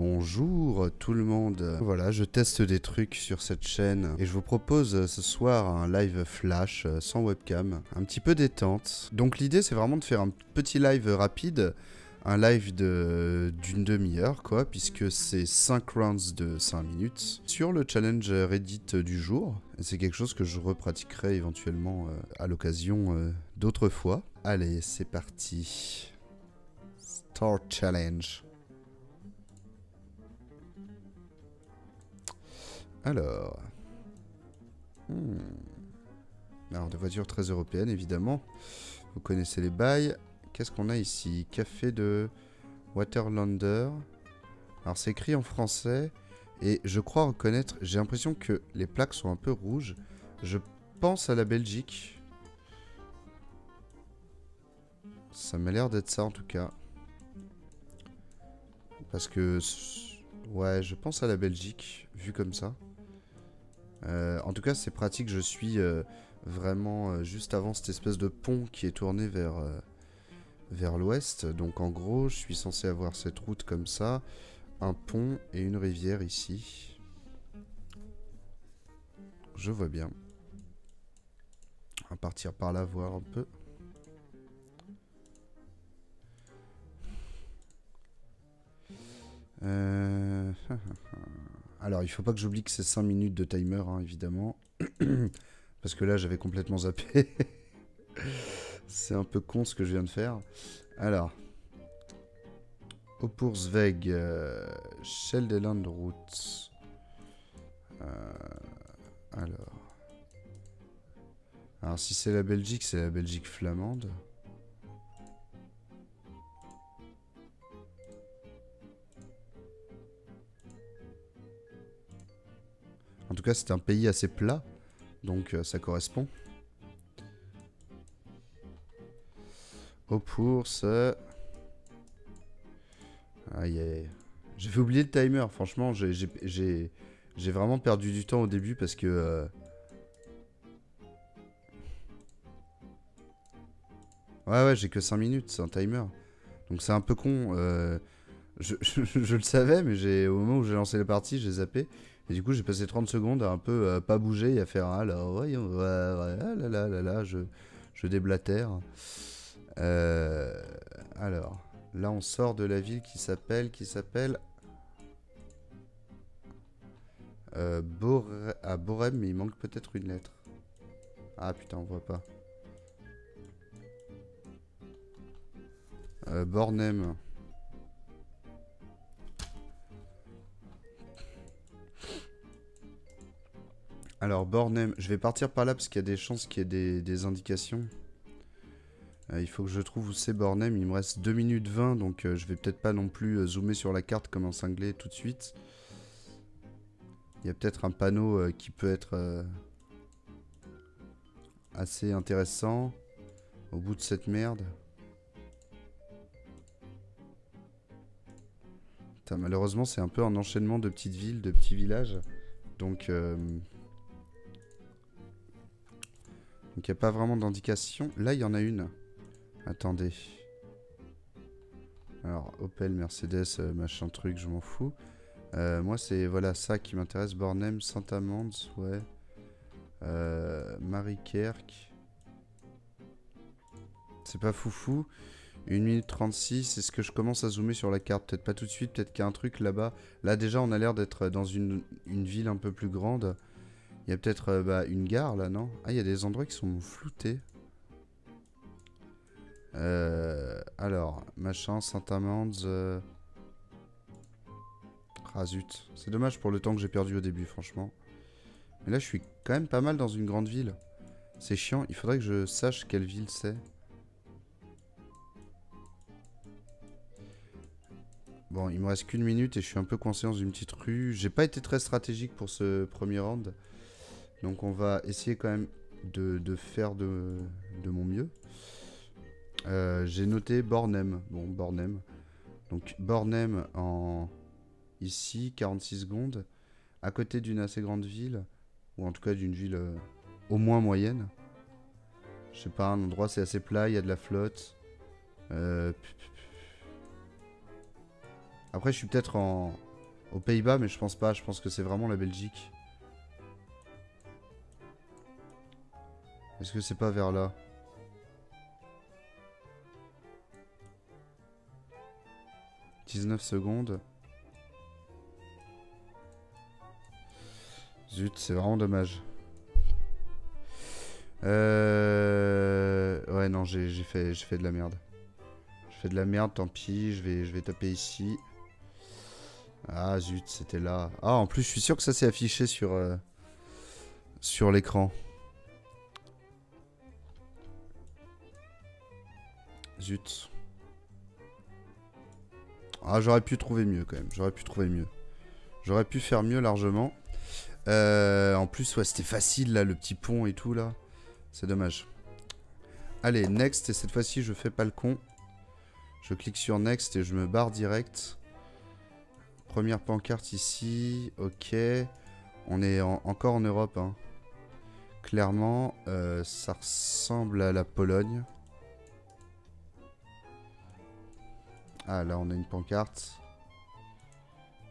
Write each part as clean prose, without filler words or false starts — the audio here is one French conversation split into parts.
Bonjour tout le monde. Voilà, je teste des trucs sur cette chaîne et je vous propose ce soir un live flash sans webcam, un petit peu détente. Donc l'idée c'est vraiment de faire un petit live rapide, un live d'une demi-heure quoi, puisque c'est 5 rounds de 5 minutes sur le challenge Reddit du jour. C'est quelque chose que je repratiquerai éventuellement à l'occasion d'autres fois. Allez, c'est parti. Start challenge. Alors... Alors, des voitures très européennes, évidemment. Vous connaissez les bails. Qu'est-ce qu'on a ici? Café de Waterlander. Alors, c'est écrit en français. Et je crois reconnaître... J'ai l'impression que les plaques sont un peu rouges. Je pense à la Belgique. Ça m'a l'air d'être ça, en tout cas. Parce que... Ouais, je pense à la Belgique, vu comme ça. En tout cas, c'est pratique. Je suis vraiment juste avant cette espèce de pont qui est tourné vers l'ouest. Donc, en gros, je suis censé avoir cette route comme ça. Un pont et une rivière ici. Je vois bien. On va partir par là, voir un peu. Alors, il faut pas que j'oublie que c'est 5 minutes de timer, hein, évidemment. Parce que là, j'avais complètement zappé. C'est un peu con ce que je viens de faire. Alors. Opoursweg. Scheldeland Route. Alors, si c'est la Belgique, c'est la Belgique flamande. En tout cas, c'est un pays assez plat, donc ça correspond. Oppours... Aïe aïe. J'avais oublié le timer, franchement, j'ai vraiment perdu du temps au début parce que... Ouais, j'ai que 5 minutes, c'est un timer. Donc c'est un peu con. Je le savais, mais au moment où j'ai lancé la partie, j'ai zappé. Et du coup, j'ai passé 30 secondes à un peu pas bouger et à faire alors, ouais, je déblatère. Alors, là, on sort de la ville qui s'appelle Borem, mais il manque peut-être une lettre. Ah putain, on voit pas. Bornem. Alors, Bornem, je vais partir par là parce qu'il y a des chances qu'il y ait des indications. Il faut que je trouve où c'est Bornem. Il me reste 2 minutes 20, donc je vais peut-être pas non plus zoomer sur la carte comme un cinglé tout de suite. Il y a peut-être un panneau qui peut être assez intéressant au bout de cette merde. Putain, malheureusement, c'est un peu un enchaînement de petites villes, de petits villages. Donc, il n'y a pas vraiment d'indication. Là, il y en a une. Attendez. Alors, Opel, Mercedes, machin truc, je m'en fous. Moi, c'est voilà ça qui m'intéresse. Bornem, Saint-Amand, ouais. Marikerk. C'est pas foufou. 1 minute 36. Est-ce que je commence à zoomer sur la carte? Peut-être pas tout de suite. Peut-être qu'il y a un truc là-bas. Là, déjà, on a l'air d'être dans une ville un peu plus grande. Il y a peut-être une gare là, non? Ah, il y a des endroits qui sont floutés. Alors, machin, Saint-Amand. Ah zut. C'est dommage pour le temps que j'ai perdu au début, franchement. Mais là, je suis quand même pas mal dans une grande ville. C'est chiant. Il faudrait que je sache quelle ville c'est. Bon, il me reste qu'une minute et je suis un peu coincé dans une petite rue. J'ai pas été très stratégique pour ce premier round. Donc on va essayer quand même de faire de mon mieux. J'ai noté Bornem. Bon, Bornem. Donc Bornem en... Ici, 46 secondes. À côté d'une assez grande ville. Ou en tout cas d'une ville au moins moyenne. Je sais pas, un endroit c'est assez plat, il y a de la flotte. Après je suis peut-être en Aux Pays-Bas, mais je pense pas. Je pense que c'est vraiment la Belgique. Est-ce que c'est pas vers là? « 19 secondes. Zut, c'est vraiment dommage. Ouais, non, j'ai fait de la merde. Je fais de la merde, tant pis. Je vais taper ici. Ah, zut, c'était là. Ah, en plus, je suis sûr que ça s'est affiché sur l'écran. Zut. Ah, j'aurais pu trouver mieux quand même. J'aurais pu trouver mieux. J'aurais pu faire mieux largement. En plus, ouais, c'était facile là, le petit pont et tout là. C'est dommage. Allez, next. Et cette fois-ci, je fais pas le con. Je clique sur next et je me barre direct. Première pancarte ici. Ok. On est encore en Europe. Hein. Clairement, ça ressemble à la Pologne. Ah, là, on a une pancarte.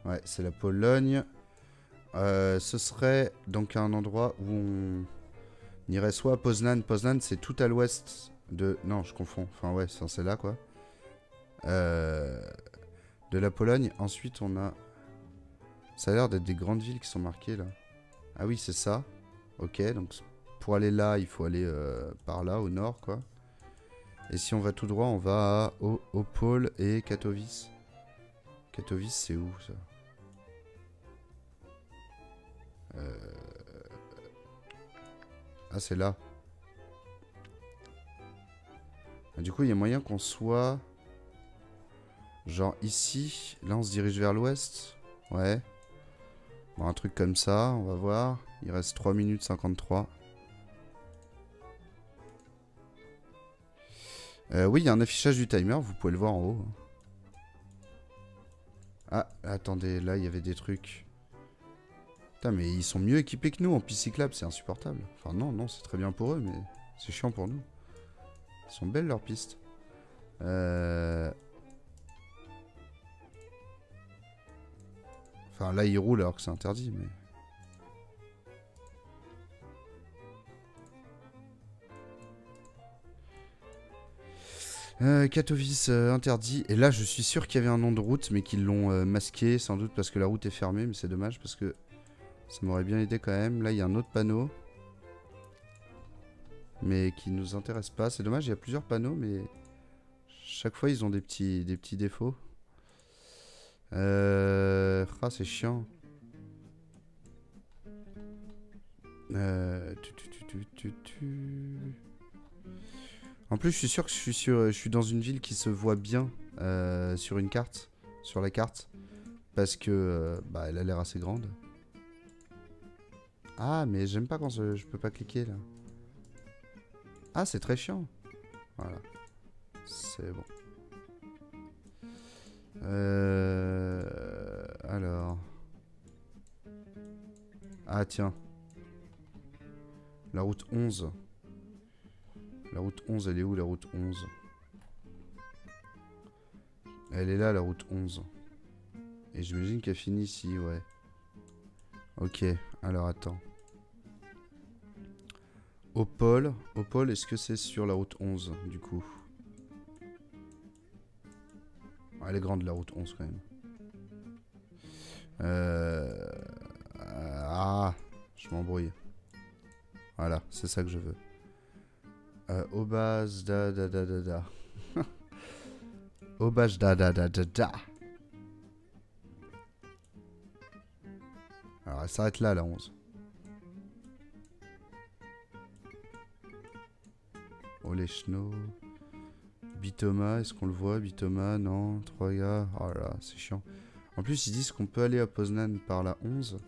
Ouais, c'est la Pologne. Ce serait donc un endroit où on irait soit à Poznan. Poznan, c'est tout à l'ouest de... Non, je confonds. Enfin, ouais, c'est là, quoi. De la Pologne. Ensuite, on a... Ça a l'air d'être des grandes villes qui sont marquées, là. Ah oui, c'est ça. Ok, donc pour aller là, il faut aller par là, au nord, quoi. Et si on va tout droit, on va à Opole et Katowice. Katowice, c'est où, ça? Ah, c'est là. Ah, du coup, il y a moyen qu'on soit... Genre ici. Là, on se dirige vers l'ouest. Ouais. Bon, un truc comme ça, on va voir. Il reste 3 minutes 53. Oui, il y a un affichage du timer, vous pouvez le voir en haut. Ah, attendez, là, il y avait des trucs. Putain, mais ils sont mieux équipés que nous en piste cyclable, c'est insupportable. Enfin, non, c'est très bien pour eux, mais c'est chiant pour nous. Ils sont belles, leurs pistes. Enfin, là, ils roulent alors que c'est interdit, mais... Katowice interdit. Et là, je suis sûr qu'il y avait un nom de route, mais qu'ils l'ont masqué, sans doute parce que la route est fermée. Mais c'est dommage parce que ça m'aurait bien aidé quand même. Là, il y a un autre panneau, mais qui nous intéresse pas. C'est dommage, il y a plusieurs panneaux, mais chaque fois, ils ont des petits défauts. Ah, c'est chiant. En plus, je suis sûr que je suis dans une ville qui se voit bien sur une carte, sur la carte, parce que bah, elle a l'air assez grande. Ah, mais j'aime pas quand je peux pas cliquer là. Ah, c'est très chiant. Voilà, c'est bon. Alors. Ah, tiens. La route 11. La route 11, elle est où, la route 11? Elle est là, la route 11. Et j'imagine qu'elle finit ici, ouais. Ok, alors attends. Opole. Opole, est-ce que c'est sur la route 11, du coup? Elle est grande, la route 11, quand même. Ah, je m'embrouille. Voilà, c'est ça que je veux. Obaz da da da da da. Obaz da da da da da. Alors elle s'arrête là, la 11. Olechno. Bitoma, est-ce qu'on le voit? Bitoma, non. 3 gars. Oh là là, c'est chiant. En plus, ils disent qu'on peut aller à Poznan par la 11.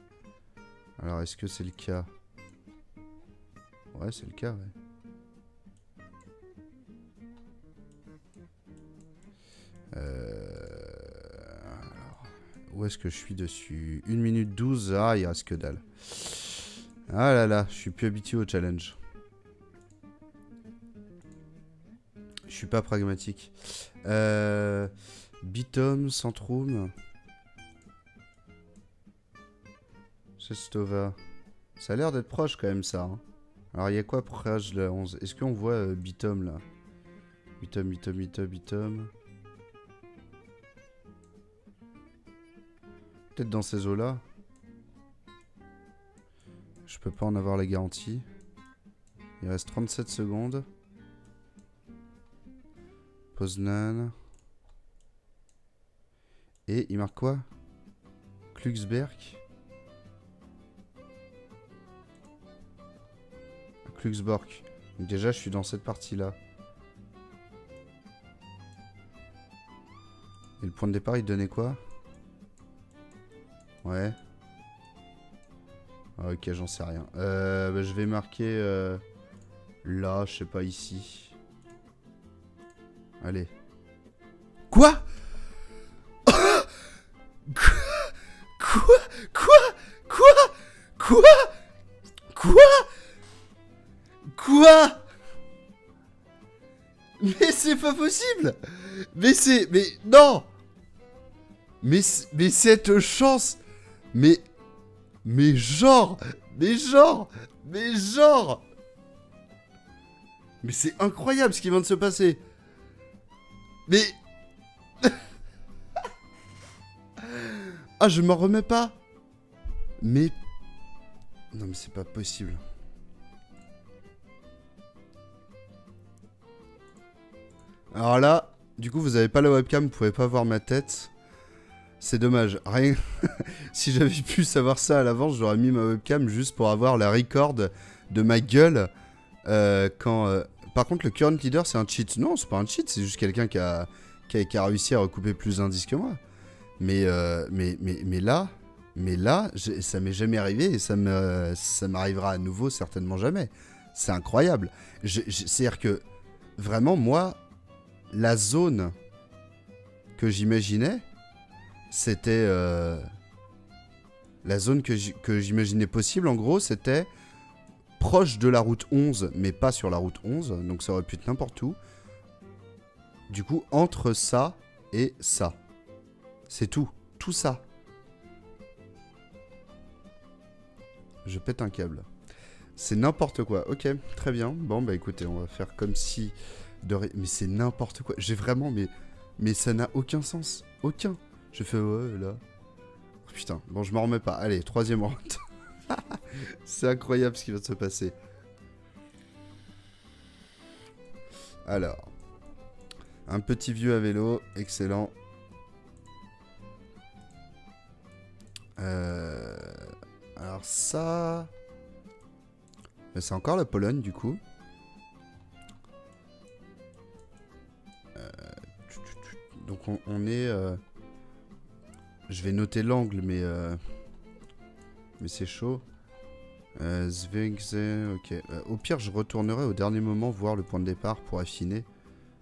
Alors, est-ce que c'est le cas? Ouais, c'est le cas, ouais. Alors, où est-ce que je suis dessus? 1 minute 12. Ah, il reste que dalle. Ah là là, je suis plus habitué au challenge. Je suis pas pragmatique. Bitom, Centrum. Cestova. Ça a l'air d'être proche quand même ça. Hein. Alors il y a quoi pour Rage de la 11? Est-ce qu'on voit Bitom là? Bitom. Peut-être dans ces eaux là. Je peux pas en avoir la garantie. Il reste 37 secondes. Poznan. Et il marque quoi? Klugsberg. Klugsborg. Donc déjà je suis dans cette partie là. Et le point de départ il donnait quoi? Ouais. Ah, ok, j'en sais rien. Bah, je vais marquer là, je sais pas, ici. Allez. Quoi? Quoi? Mais c'est pas possible! Mais non! Mais cette chance! Mais genre! Mais c'est incroyable ce qui vient de se passer! Mais... Ah, je m'en remets pas! Mais... Non mais c'est pas possible. Alors là, du coup vous avez pas la webcam, vous pouvez pas voir ma tête. C'est dommage. Rien. Si j'avais pu savoir ça à l'avance, j'aurais mis ma webcam juste pour avoir la record de ma gueule quand... Par contre, le current leader, c'est un cheat. Non, c'est pas un cheat, c'est juste quelqu'un qui a réussi à recouper plus d'indices que moi. Mais là, ça m'est jamais arrivé et ça m'arrivera à nouveau certainement jamais. C'est incroyable. C'est-à-dire que, vraiment, moi, la zone que j'imaginais, c'était... la zone que j'imaginais possible, en gros, c'était proche de la route 11, mais pas sur la route 11, donc ça aurait pu être n'importe où. Du coup, entre ça et ça. C'est tout. Tout ça. Je pète un câble. C'est n'importe quoi. Ok, très bien. Bon, bah écoutez, on va faire comme si... Mais c'est n'importe quoi. J'ai vraiment... Mais ça n'a aucun sens. Aucun. Je fais ouais, là. Oh, putain. Bon, je m'en remets pas. Allez, troisième round. C'est incroyable ce qui va se passer. Alors. Un petit vieux à vélo. Excellent. Alors ça... C'est encore la Pologne, du coup. Donc on est... Je vais noter l'angle, mais c'est chaud. Zvengze, ok. Au pire, je retournerai au dernier moment voir le point de départ pour affiner.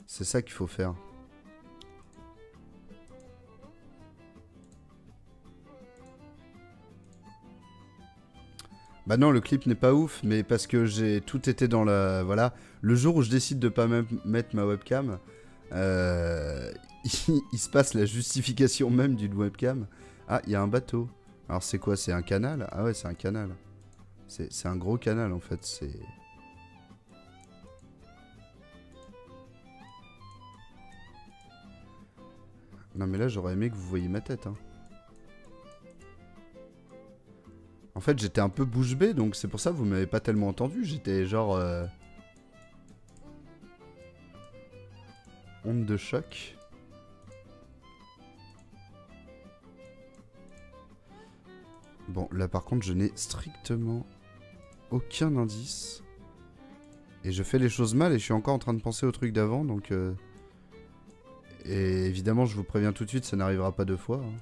C'est ça qu'il faut faire. Bah non, le clip n'est pas ouf, mais parce que j'ai tout été dans la... Voilà. Le jour où je décide de pas mettre ma webcam, il se passe la justification même d'une webcam. Ah, il y a un bateau. Alors c'est quoi? C'est un canal? Ah ouais, c'est un canal. C'est un gros canal en fait, c'est... Non mais là j'aurais aimé que vous voyiez ma tête. Hein. En fait j'étais un peu bouche bée, donc c'est pour ça que vous m'avez pas tellement entendu. J'étais genre... Onde de choc. Bon, là par contre, je n'ai strictement aucun indice. Et je fais les choses mal et je suis encore en train de penser au truc d'avant, donc... Et évidemment, je vous préviens tout de suite, ça n'arrivera pas deux fois. Hein.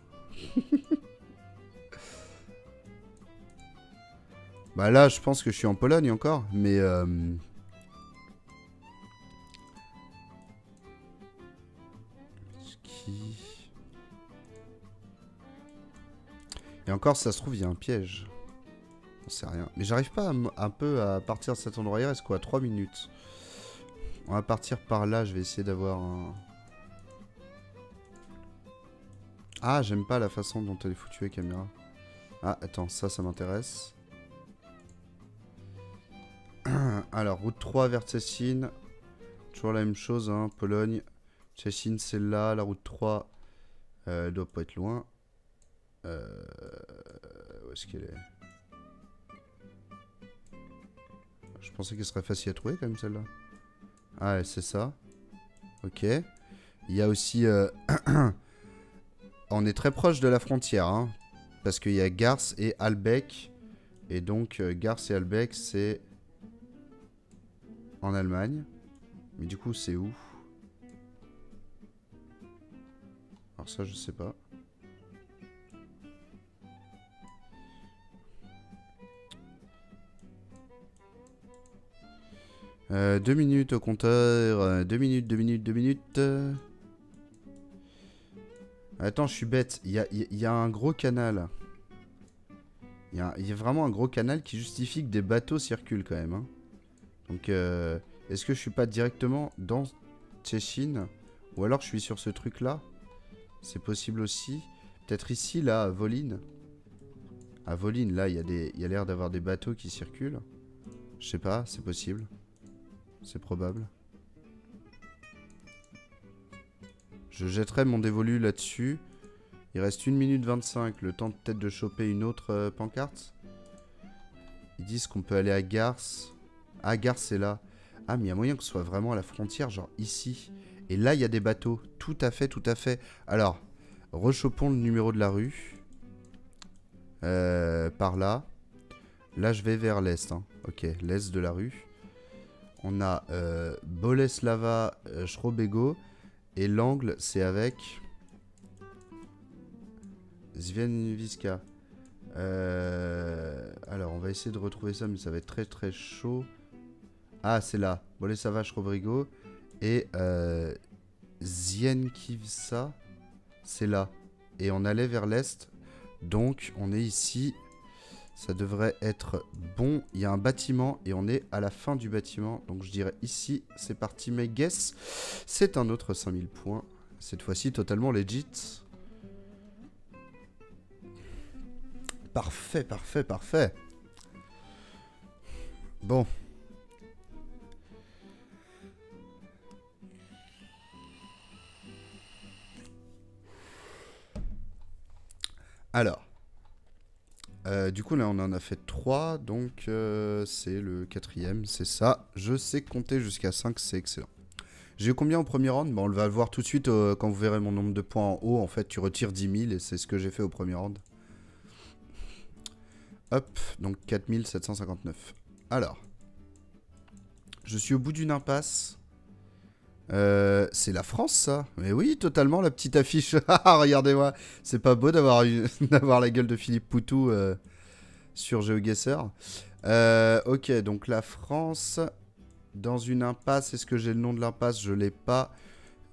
Bah là, je pense que je suis en Pologne encore, mais... Et encore, ça se trouve, il y a un piège. On sait rien. Mais j'arrive pas un peu à partir de cet endroit. Il reste quoi? 3 minutes. On va partir par là. Je vais essayer d'avoir un... Ah, j'aime pas la façon dont elle est foutue la caméra. Ah, attends, ça m'intéresse. Alors, route 3 vers Szczecin. Toujours la même chose, hein, Pologne. Szczecin, c'est là. La route 3 doit pas être loin. Où est-ce qu'elle est? Je pensais qu'elle serait facile à trouver quand même celle-là. Ah, ouais, c'est ça. Ok. Il y a aussi... on est très proche de la frontière, hein, parce qu'il y a Gars et Albeck. Et donc, Gars et Albeck, c'est en Allemagne. Mais du coup, c'est où? Alors ça, je sais pas. Deux minutes au compteur. 2 minutes. Attends, je suis bête. Il y a un gros canal. Il y a vraiment un gros canal qui justifie que des bateaux circulent quand même. Hein. Donc, est-ce que je suis pas directement dans Szczecin? Ou alors je suis sur ce truc-là? C'est possible aussi. Peut-être ici, là, à Volyn. À Volyn, là, il y a l'air d'avoir des bateaux qui circulent. Je sais pas, c'est possible. C'est probable. Je jetterai mon dévolu là-dessus. Il reste 1 minute 25. Le temps peut-être de choper une autre pancarte. Ils disent qu'on peut aller à Gars. Ah, Gars, c'est là. Ah, mais il y a moyen que ce soit vraiment à la frontière, genre ici. Et là, il y a des bateaux. Tout à fait, tout à fait. Alors, rechopons le numéro de la rue. Par là. Là, je vais vers l'est. Hein. Ok, l'est de la rue. On a Boleslava Schrobego. Et l'angle, c'est avec Zwieniewska. Alors, on va essayer de retrouver ça, mais ça va être très très chaud. Ah, c'est là. Boleslava Schrobego. Et Zienkivsa, c'est là. Et on allait vers l'est. Donc, on est ici. Ça devrait être bon. Il y a un bâtiment et on est à la fin du bâtiment. Donc, je dirais ici, c'est parti. Mais guess, c'est un autre 5000 points. Cette fois-ci, totalement legit. Parfait, parfait, parfait. Bon. Alors. Du coup, là, on en a fait 3. Donc, c'est le 4e. C'est ça. Je sais compter jusqu'à 5. C'est excellent. J'ai eu combien au premier round? On va le voir tout de suite quand vous verrez mon nombre de points en haut. En fait, tu retires 10 000 et c'est ce que j'ai fait au premier round. Hop, donc 4759. Alors, je suis au bout d'une impasse. C'est la France, ça? Mais oui, totalement, la petite affiche. Regardez-moi. C'est pas beau d'avoir la gueule de Philippe Poutou sur GeoGuessr. Ok, donc la France, dans une impasse. Est-ce que j'ai le nom de l'impasse? Je l'ai pas.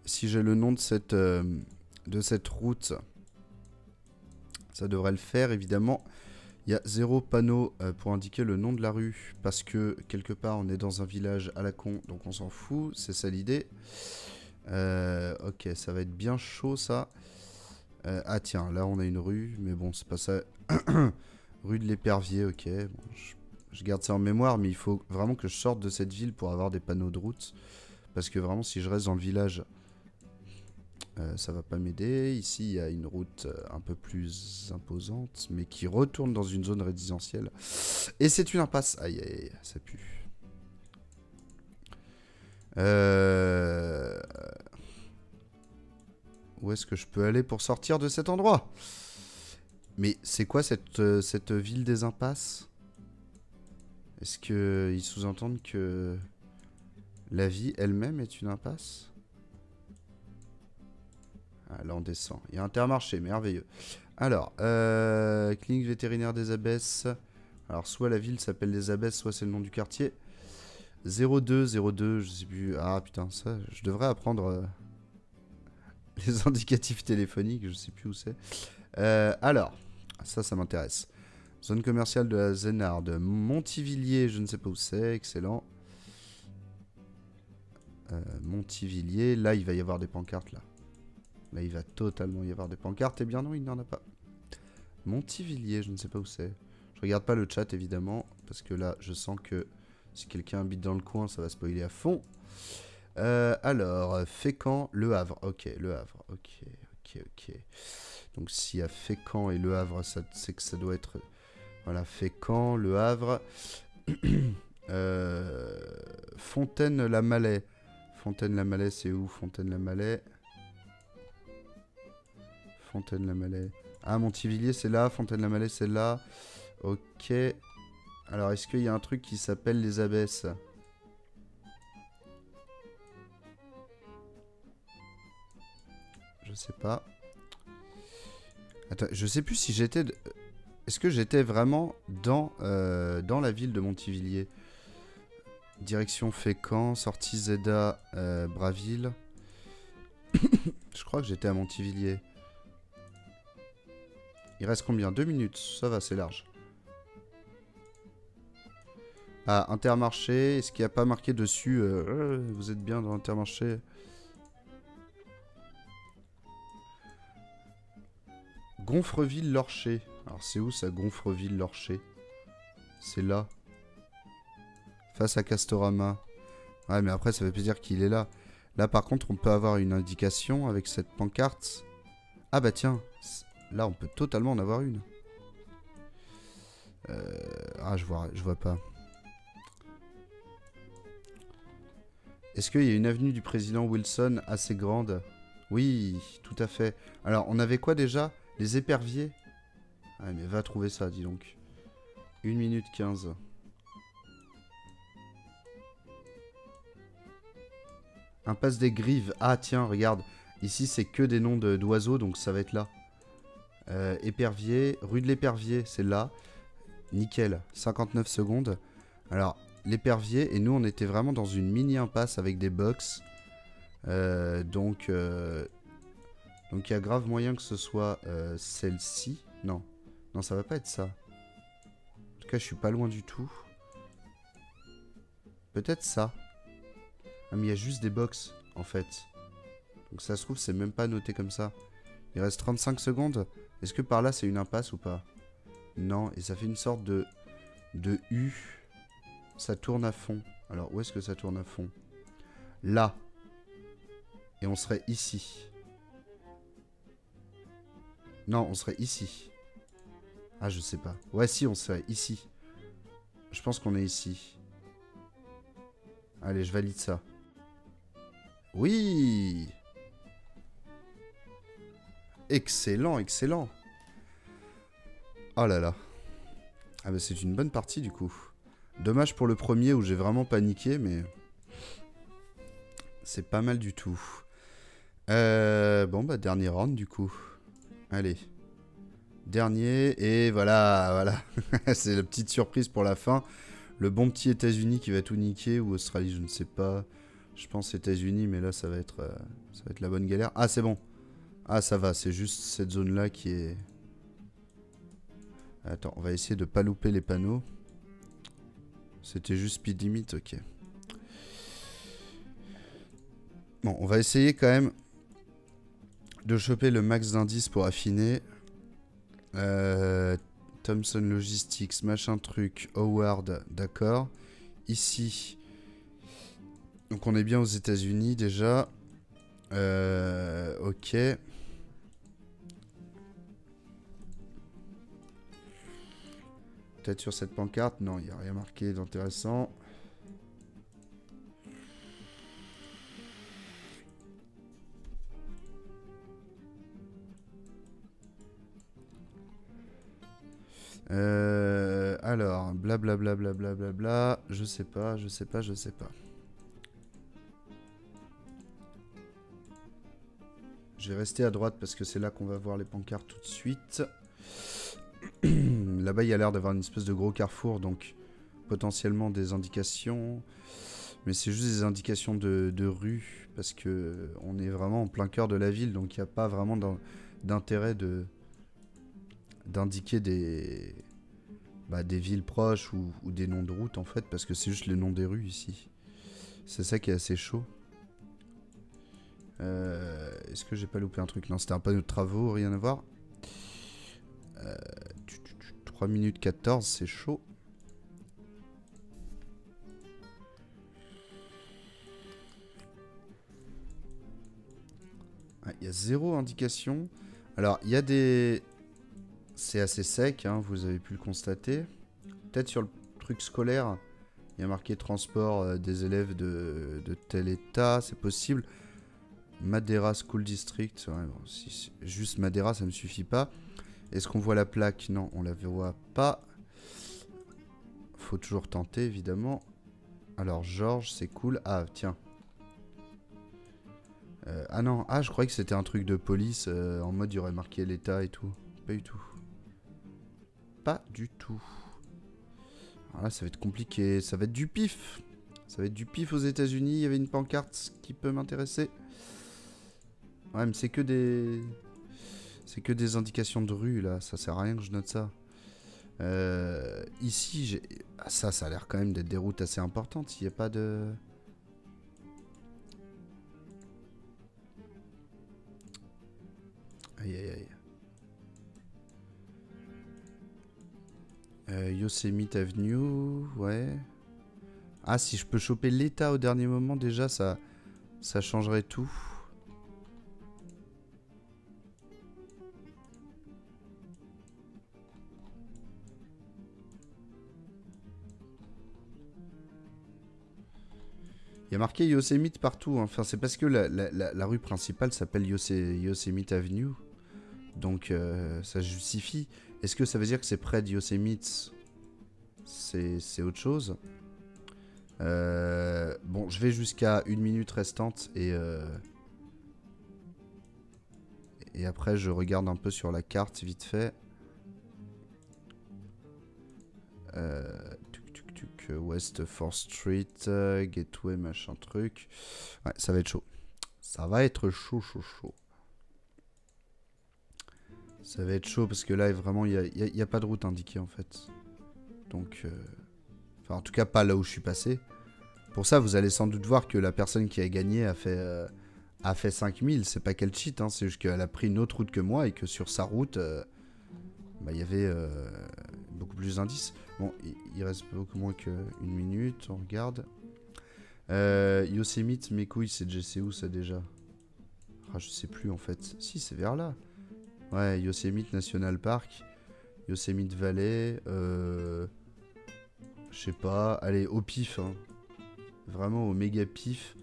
Si j'ai le nom de cette route, ça devrait le faire, évidemment. Il y a 0 panneau pour indiquer le nom de la rue, parce que quelque part on est dans un village à la con, donc on s'en fout, c'est ça l'idée. Ok, ça va être bien chaud ça. Ah tiens, là on a une rue, mais bon c'est pas ça. Rue de l'Épervier, ok. Bon, je garde ça en mémoire, mais il faut vraiment que je sorte de cette ville pour avoir des panneaux de route. Parce que vraiment si je reste dans le village... ça va pas m'aider. Ici, il y a une route un peu plus imposante, mais qui retourne dans une zone résidentielle. Et c'est une impasse. Aïe, aïe, aïe, ça pue. Où est-ce que je peux aller pour sortir de cet endroit? Mais c'est quoi cette ville des impasses? Est-ce qu'ils sous-entendent que la vie elle-même est une impasse? Ah, là, on descend. Il y a Intermarché, merveilleux. Alors, clinique vétérinaire des Abbesses. Alors, soit la ville s'appelle les Abbesses, soit c'est le nom du quartier. 02, 02, je sais plus. Ah, putain, ça, je devrais apprendre les indicatifs téléphoniques, je sais plus où c'est. Alors, ça m'intéresse. Zone commerciale de la Zénarde. Montivilliers, je ne sais pas où c'est, excellent. Montivilliers, là, il va y avoir des pancartes, là. Là, il va totalement y avoir des pancartes. Eh bien non, il n'y en a pas. Montivilliers, je ne sais pas où c'est. Je regarde pas le chat évidemment, parce que là je sens que si quelqu'un habite dans le coin, ça va spoiler à fond. Alors, Fécamp, Le Havre. Ok, Le Havre. Ok, ok, ok. Donc s'il y a Fécamp et Le Havre, c'est que ça doit être... Voilà, Fécamp, Le Havre. Fontaine-la-Mallet. Fontaine-la-Mallet, c'est où Fontaine-la-Mallet. Fontaine-la-Mallet. Ah, Montivilliers, c'est là. Fontaine-la-Mallet, c'est là. Ok. Alors, est-ce qu'il y a un truc qui s'appelle les Abbesses? Je sais pas. Attends, je sais plus si j'étais... Est-ce que j'étais vraiment dans la ville de Montivilliers? Direction Fécamp, sortie Zeda, Braville. Je crois que j'étais à Montivilliers. Il reste combien? 2 minutes, ça va, c'est large. Ah, Intermarché, est-ce qu'il n'y a pas marqué dessus vous êtes bien dans Intermarché? Gonfreville-Lorcher. Alors c'est où ça, Gonfreville-Lorcher? C'est là. Face à Castorama. Ouais, mais après ça veut plus dire qu'il est là. Là par contre on peut avoir une indication avec cette pancarte. Ah bah tiens, là on peut totalement en avoir une. Ah je vois pas. Est-ce qu'il y a une avenue du président Wilson assez grande? Oui, tout à fait. Alors on avait quoi déjà? Les éperviers? Ah mais va trouver ça, dis donc. 1 minute 15. Impasse des Grives. Ah tiens, regarde. Ici c'est que des noms d'oiseaux, donc ça va être là. Épervier. Rue de l'Épervier, c'est là. Nickel. 59 secondes. Alors, l'Épervier, et nous on était vraiment dans une mini impasse avec des box. Donc il y a grave moyen que ce soit celle-ci. Non. Non, ça va pas être ça. En tout cas, je suis pas loin du tout. Peut-être ça. Ah, mais il y a juste des box, en fait. Donc ça se trouve, c'est même pas noté comme ça. Il reste 35 secondes. Est-ce que par là, c'est une impasse ou pas? Non, et ça fait une sorte de U. Ça tourne à fond. Alors, où est-ce que ça tourne à fond? Là. Et on serait ici. Non, on serait ici. Ah, je sais pas. Ouais, si, on serait ici. Je pense qu'on est ici. Allez, je valide ça. Oui! Excellent, excellent. Oh là là. Ah bah c'est une bonne partie du coup. Dommage pour le premier où j'ai vraiment paniqué, mais... c'est pas mal du tout. Bon bah dernier round du coup. Allez. Dernier, et voilà. C'est la petite surprise pour la fin. Le bon petit États-Unis qui va tout niquer, ou Australie, je ne sais pas. Je pense États-Unis, mais là ça va être la bonne galère. Ah c'est bon. Ah ça va, c'est juste cette zone-là qui est... Attends, on va essayer de pas louper les panneaux. C'était juste speed limit, ok. Bon, on va essayer quand même de choper le max d'indices pour affiner. Thomson Logistics, machin truc, Howard, d'accord. Ici, donc on est bien aux États-Unis déjà. Ok. Peut-être sur cette pancarte. Non, il n'y a rien marqué d'intéressant. Alors, blablabla, blablabla, je sais pas. Je vais rester à droite parce que c'est là qu'on va voir les pancartes tout de suite. Là-bas, il y a l'air d'avoir une espèce de gros carrefour, donc potentiellement des indications. Mais c'est juste des indications de rue, parce que on est vraiment en plein cœur de la ville, donc il n'y a pas vraiment d'intérêt d'indiquer des villes proches ou des noms de routes, en fait, parce que c'est juste les noms des rues ici. C'est ça qui est assez chaud. Est-ce que j'ai pas loupé un truc? Non, c'était un panneau de travaux, rien à voir. 3 minutes 14, c'est chaud. Il y a 0 indication. Alors, il y a des... C'est assez sec, hein, vous avez pu le constater. Peut-être sur le truc scolaire, il y a marqué transport des élèves de tel état, c'est possible. Madeira School District, ouais, bon, si juste Madeira, ça ne me suffit pas. Est-ce qu'on voit la plaque? Non, on la voit pas. Faut toujours tenter, évidemment. Alors, Georges, c'est cool. Ah, tiens. Ah non, ah, je croyais que c'était un truc de police, en mode il y aurait marqué l'état et tout. Pas du tout. Pas du tout. Alors là, ça va être compliqué. Ça va être du pif. Ça va être du pif aux États-Unis. Il y avait une pancarte qui peut m'intéresser. Ouais, mais c'est que des... C'est que des indications de rue, là. Ça sert à rien que je note ça. Ici, j'ai... Ah, ça a l'air quand même d'être des routes assez importantes. Il n'y a pas de... Aïe, aïe, aïe. Yosemite Avenue, ouais. Ah, si je peux choper l'état au dernier moment, déjà, ça changerait tout. Il y a marqué Yosemite partout, hein. Enfin, c'est parce que la rue principale s'appelle Yosemite Avenue. Donc, ça justifie. Est-ce que ça veut dire que c'est près de Yosemite? C'est autre chose. Bon, je vais jusqu'à 1 minute restante et après, je regarde un peu sur la carte vite fait. West 4th Street, Gateway, machin truc. Ouais, ça va être chaud. Ça va être chaud, chaud, chaud. Ça va être chaud parce que là, vraiment, il n'y a pas de route indiquée en fait. Donc, enfin, en tout cas, pas là où je suis passé. Pour ça, vous allez sans doute voir que la personne qui a gagné a fait 5000. C'est pas qu'elle cheat, hein, c'est juste qu'elle a pris une autre route que moi et que sur sa route, bah, il y avait beaucoup plus d'indices. Bon, il reste beaucoup moins qu'une minute, on regarde. Yosemite, mes couilles, c'est où ça déjà? Ah, je sais plus en fait. Si, c'est vers là. Ouais, Yosemite National Park. Yosemite Valley. Je sais pas. Allez, au pif. Hein. Vraiment au méga pif.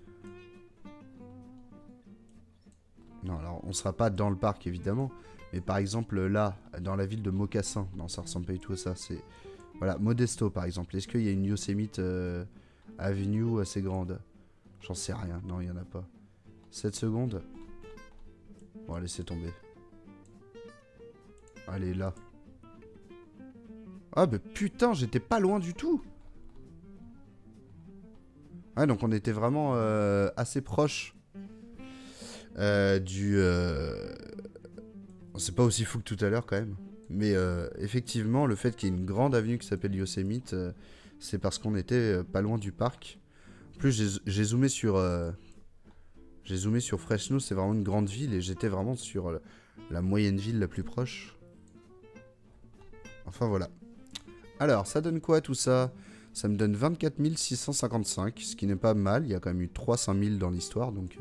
Non, alors on sera pas dans le parc évidemment. Mais par exemple là, dans la ville de Mocassin. Non, ça ressemble pas du tout à ça. C'est... Voilà, Modesto par exemple. Est-ce qu'il y a une Yosemite Avenue assez grande? J'en sais rien. Non, il y en a pas. 7 secondes. Bon, laissez tomber. Allez, là. Ah, bah putain, j'étais pas loin du tout. Ouais, donc on était vraiment assez proche du... C'est pas aussi fou que tout à l'heure quand même. Mais effectivement, le fait qu'il y ait une grande avenue qui s'appelle Yosemite, c'est parce qu'on était pas loin du parc. En plus, j'ai zoomé sur... J'ai zoomé sur Fresno, c'est vraiment une grande ville et j'étais vraiment sur la moyenne ville la plus proche. Enfin voilà. Alors, ça donne quoi tout ça? Ça me donne 24 655, ce qui n'est pas mal. Il y a quand même eu 300 000 dans l'histoire, donc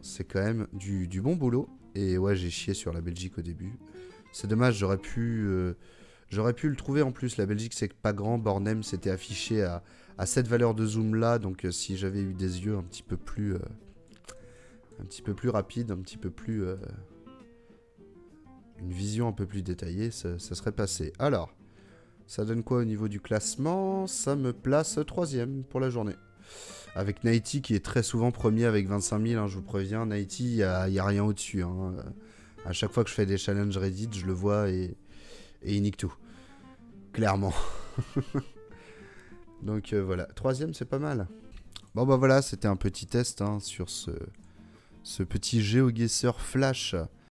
c'est quand même du bon boulot. Et ouais, j'ai chié sur la Belgique au début. C'est dommage, j'aurais pu le trouver en plus. La Belgique, c'est pas grand. Bornem, c'était affiché à cette valeur de zoom là, donc si j'avais eu des yeux un petit peu plus rapide, un petit peu plus... une vision un peu plus détaillée, ça serait passé. Alors, ça donne quoi au niveau du classement? Ça me place 3ème pour la journée. Avec Nighty qui est très souvent premier avec 25 000, hein, je vous préviens. Nighty, il n'y a rien au-dessus. Hein. À chaque fois que je fais des challenges Reddit, je le vois et il nique tout. Clairement. Donc voilà, 3ème, c'est pas mal. Bon bah voilà, c'était un petit test hein, sur ce petit GeoGuessr Flash